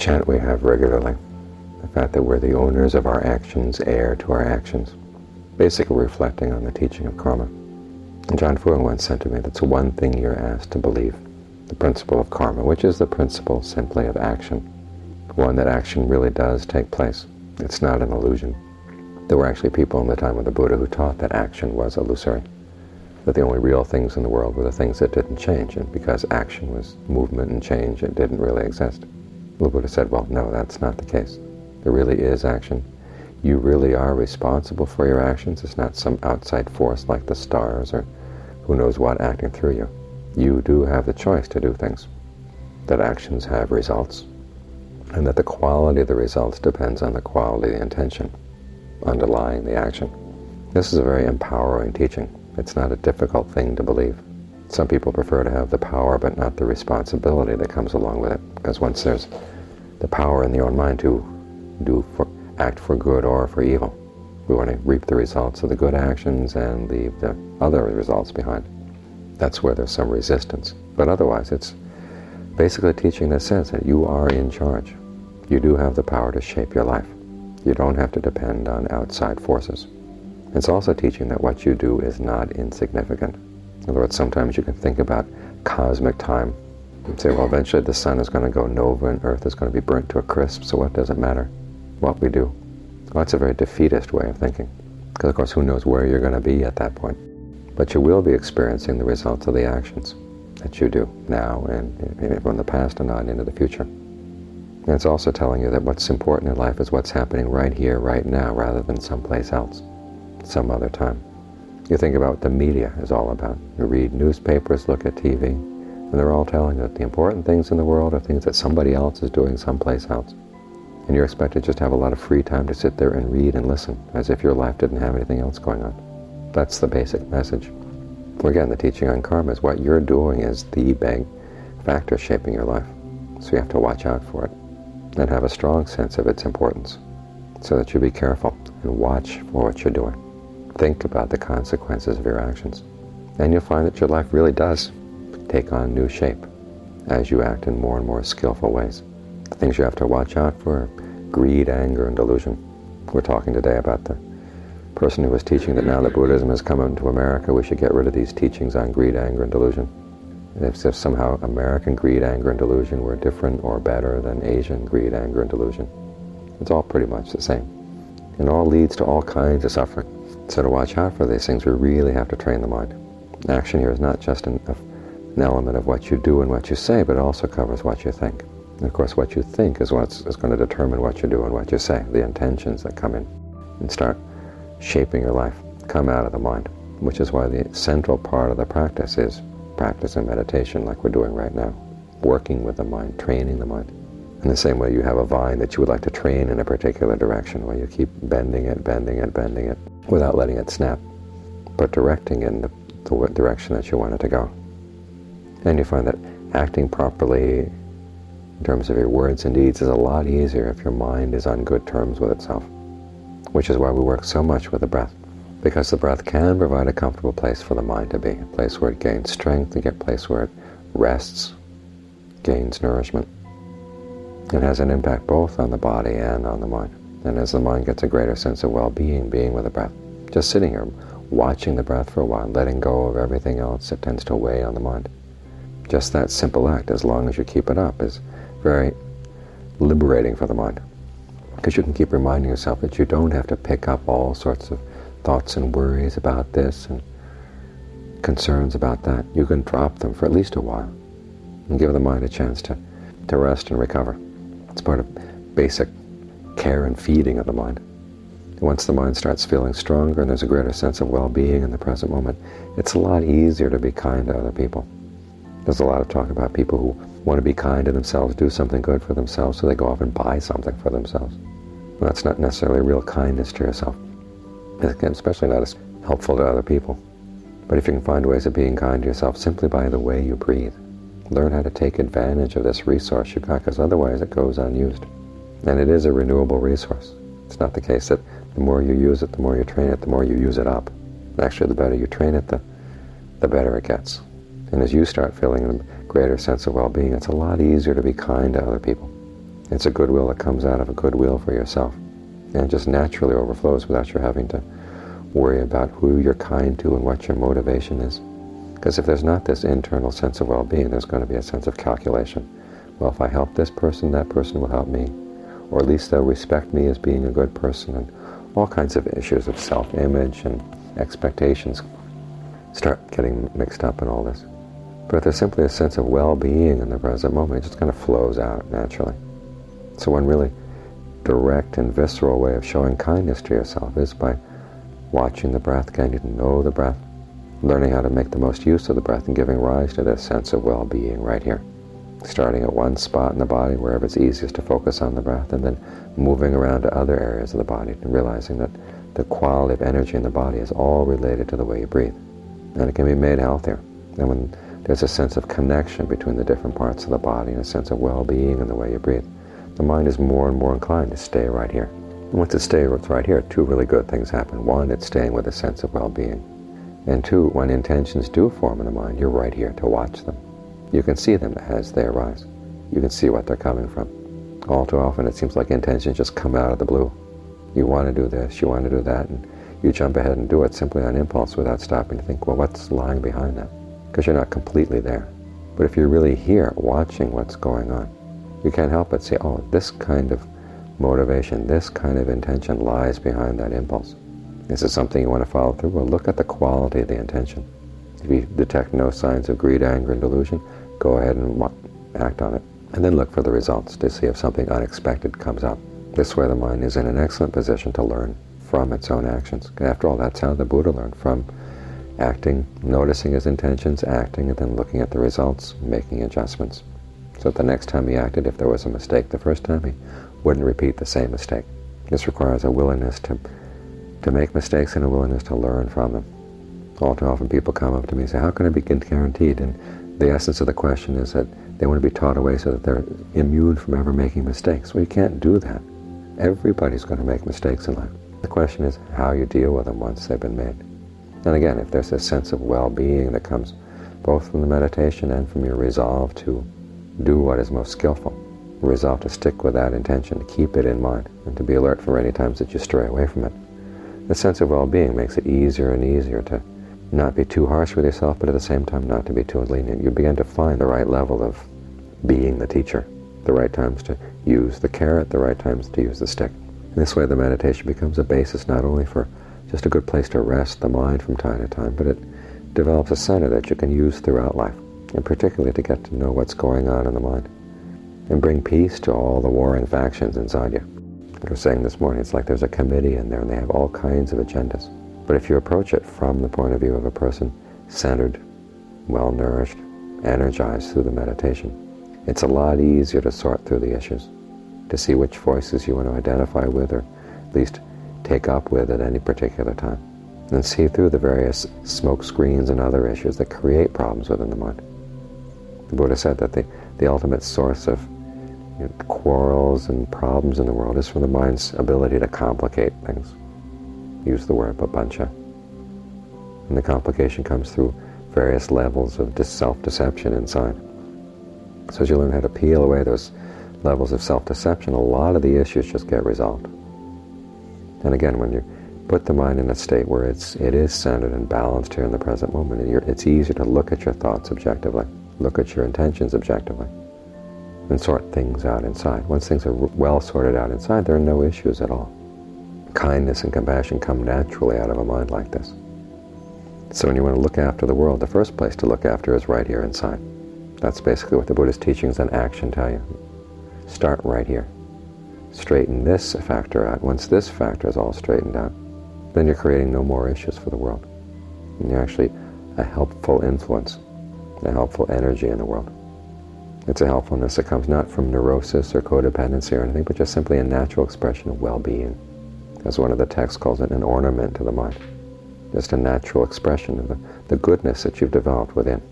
chant we have regularly, the fact that we're the owners of our actions, heir to our actions, basically reflecting on the teaching of karma. And John Fuang once said to me, that's one thing you're asked to believe, the principle of karma, which is the principle simply of action, one that action really does take place. It's not an illusion. There were actually people in the time of the Buddha who taught that action was illusory, that the only real things in the world were the things that didn't change, and because action was movement and change, it didn't really exist. The Buddha said, well, no, that's not the case. There really is action. You really are responsible for your actions. It's not some outside force like the stars or who knows what acting through you. You do have the choice to do things, that actions have results, and that the quality of the results depends on the quality of the intention underlying the action. This is a very empowering teaching. It's not a difficult thing to believe. Some people prefer to have the power but not the responsibility that comes along with it, because once there's the power in the own mind to act for good or for evil, we want to reap the results of the good actions and leave the other results behind. That's where there's some resistance. But otherwise, it's basically a teaching that says that you are in charge. You do have the power to shape your life. You don't have to depend on outside forces. It's also teaching that what you do is not insignificant. In other words, sometimes you can think about cosmic time and say, well, eventually the sun is going to go nova and Earth is going to be burnt to a crisp, so what does it matter what we do? Well, that's a very defeatist way of thinking, because of course who knows where you're going to be at that point. But you will be experiencing the results of the actions that you do now and from the past and on into the future. And it's also telling you that what's important in life is what's happening right here, right now, rather than someplace else, some other time. You think about what the media is all about. You read newspapers, look at TV, and they're all telling you that the important things in the world are things that somebody else is doing someplace else. And you're expected just to have a lot of free time to sit there and read and listen, as if your life didn't have anything else going on. That's the basic message. Well, again, the teaching on karma is what you're doing is the big factor shaping your life. So you have to watch out for it and have a strong sense of its importance, so that you be careful and watch for what you're doing. Think about the consequences of your actions. And you'll find that your life really does take on new shape as you act in more and more skillful ways. The things you have to watch out for are greed, anger, and delusion. We're talking today about the person who was teaching that now that Buddhism has come into America, we should get rid of these teachings on greed, anger, and delusion. As if somehow American greed, anger, and delusion were different or better than Asian greed, anger, and delusion. It's all pretty much the same. And all leads to all kinds of suffering. So to watch out for these things, we really have to train the mind. Action here is not just an element of what you do and what you say, but it also covers what you think. And of course, what you think is what's going to determine what you do and what you say. The intentions that come in and start shaping your life come out of the mind, which is why the central part of the practice is practice and meditation like we're doing right now, working with the mind, training the mind. In the same way you have a vine that you would like to train in a particular direction, where you keep bending it, without letting it snap, but directing in the direction that you want it to go. And you find that acting properly in terms of your words and deeds is a lot easier if your mind is on good terms with itself, which is why we work so much with the breath. Because the breath can provide a comfortable place for the mind to be, a place where it gains strength, a place where it rests, gains nourishment. It has an impact both on the body and on the mind. And as the mind gets a greater sense of well-being, being with the breath, just sitting here, watching the breath for a while, letting go of everything else that tends to weigh on the mind. Just that simple act, as long as you keep it up, is very liberating for the mind. Because you can keep reminding yourself that you don't have to pick up all sorts of thoughts and worries about this and concerns about that. You can drop them for at least a while and give the mind a chance to rest and recover. It's part of basic care and feeding of the mind. And once the mind starts feeling stronger and there's a greater sense of well-being in the present moment, it's a lot easier to be kind to other people. There's a lot of talk about people who want to be kind to themselves, do something good for themselves, so they go off and buy something for themselves. Well, that's not necessarily real kindness to yourself. Especially not as helpful to other people. But if you can find ways of being kind to yourself simply by the way you breathe, learn how to take advantage of this resource you've got, because otherwise it goes unused. And it is a renewable resource. It's not the case that the more you use it, the more you train it, the more you use it up. Actually, the better you train it, the better it gets. And as you start feeling a greater sense of well-being, it's a lot easier to be kind to other people. It's a goodwill that comes out of a goodwill for yourself, and just naturally overflows without you having to worry about who you're kind to and what your motivation is. Because if there's not this internal sense of well-being, there's going to be a sense of calculation. Well, if I help this person, that person will help me. Or at least they'll respect me as being a good person, and all kinds of issues of self-image and expectations start getting mixed up in all this. But if there's simply a sense of well-being in the present moment, it just kind of flows out naturally. So one really direct and visceral way of showing kindness to yourself is by watching the breath, getting to know the breath, learning how to make the most use of the breath, and giving rise to this sense of well-being right here. Starting at one spot in the body, wherever it's easiest to focus on the breath, and then moving around to other areas of the body, and realizing that the quality of energy in the body is all related to the way you breathe. And it can be made healthier. And when there's a sense of connection between the different parts of the body and a sense of well-being in the way you breathe, the mind is more and more inclined to stay right here. And once it stays right here, two really good things happen. One, it's staying with a sense of well-being. And two, when intentions do form in the mind, you're right here to watch them. You can see them as they arise. You can see what they're coming from. All too often it seems like intentions just come out of the blue. You want to do this, you want to do that, and you jump ahead and do it simply on impulse without stopping to think, well, what's lying behind that? Because you're not completely there. But if you're really here, watching what's going on, you can't help but say, oh, this kind of motivation, this kind of intention lies behind that impulse. This is something you want to follow through. Well, look at the quality of the intention. If you detect no signs of greed, anger, and delusion, go ahead and act on it. And then look for the results to see if something unexpected comes up. This way the mind is in an excellent position to learn from its own actions. After all, that's how the Buddha learned, from acting, noticing his intentions, acting, and then looking at the results, making adjustments. So the next time he acted, if there was a mistake the first time, he wouldn't repeat the same mistake. This requires a willingness to make mistakes and a willingness to learn from them. All too often people come up to me and say, how can I be guaranteed? And the essence of the question is that they want to be taught a way so that they're immune from ever making mistakes. Well, you can't do that. Everybody's going to make mistakes in life. The question is how you deal with them once they've been made. And again, if there's a sense of well-being that comes both from the meditation and from your resolve to do what is most skillful, resolve to stick with that intention, to keep it in mind, and to be alert for any times that you stray away from it, the sense of well-being makes it easier and easier to not be too harsh with yourself, but at the same time not to be too lenient. You begin to find the right level of being the teacher, the right times to use the carrot, the right times to use the stick. And this way the meditation becomes a basis not only for just a good place to rest the mind from time to time, but it develops a center that you can use throughout life, and particularly to get to know what's going on in the mind and bring peace to all the warring factions inside you. Like I was saying this morning, it's like there's a committee in there and they have all kinds of agendas. But if you approach it from the point of view of a person centered, well-nourished, energized through the meditation, it's a lot easier to sort through the issues, to see which voices you want to identify with or at least take up with at any particular time, and see through the various smoke screens and other issues that create problems within the mind. The Buddha said that the ultimate source of quarrels and problems in the world is from the mind's ability to complicate things. Use the word papancha. And the complication comes through various levels of self-deception inside. So as you learn how to peel away those levels of self-deception, a lot of the issues just get resolved. And again, when you put the mind in a state where it is centered and balanced here in the present moment, and it's easier to look at your thoughts objectively, look at your intentions objectively, and sort things out inside. Once things are well sorted out inside, there are no issues at all. Kindness and compassion come naturally out of a mind like this. So when you want to look after the world, the first place to look after is right here inside. That's basically what the Buddha's teachings on action tell you. Start right here. Straighten this factor out. Once this factor is all straightened out, then you're creating no more issues for the world. And you're actually a helpful influence, a helpful energy in the world. It's a helpfulness that comes not from neurosis or codependency or anything, but just simply a natural expression of well-being. As one of the texts calls it, an ornament to the mind. Just a natural expression of the goodness that you've developed within.